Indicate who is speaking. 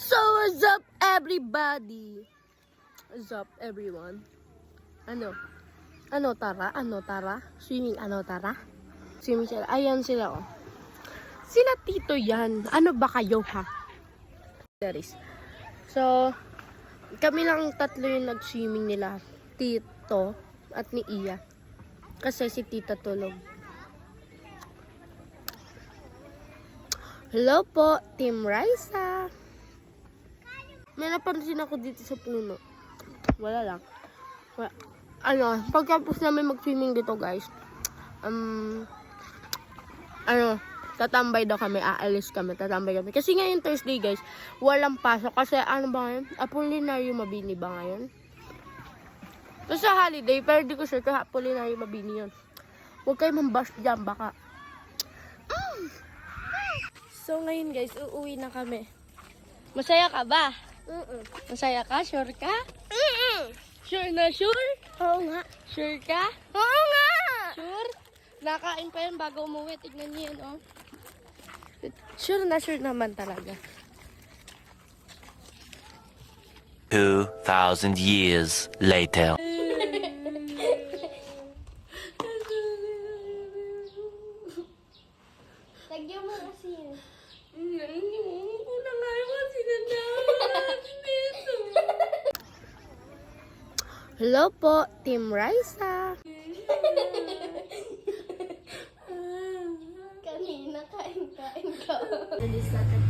Speaker 1: So what's up everybody? What's up everyone? Ano tara? Swimming tara? Swimming sila. Ayan sila oh. Sila tito yan. Ano ba kayo ha? There is. So, kami lang tatlo yung nag-swimming nila. Tito at ni Iya. Kasi si tita tulog. Hello po, Team Raisa. May napansin ako dito sa puno. Wala lang. Pagkapos namin mag-swimming dito guys, tatambay daw kami, aalis kami, tatambay kami. Kasi ngayon Thursday guys, walang pasok. Kasi ano ba ngayon? Apolinaryo Mabini ba ngayon? Kasi sa holiday, pero di ko sure kung Apolinaryo Mabini yun. Huwag kayo mambash dyan, baka. So ngayon guys, uuwi na kami. Masaya ka ba? Masaya ka? Sure ka? Sure na sure?
Speaker 2: Oo nga.
Speaker 1: Sure ka?
Speaker 2: Oo nga!
Speaker 1: Sure? Nakain pa yan bago umuwi. Tignan niyo yan, oh. Sure na sure naman talaga.
Speaker 3: 2,000 years later.
Speaker 2: Lagyan mo kasi yun.
Speaker 1: Hello po, Team Raisa.
Speaker 2: Kanina kain ka.
Speaker 1: Alis natin.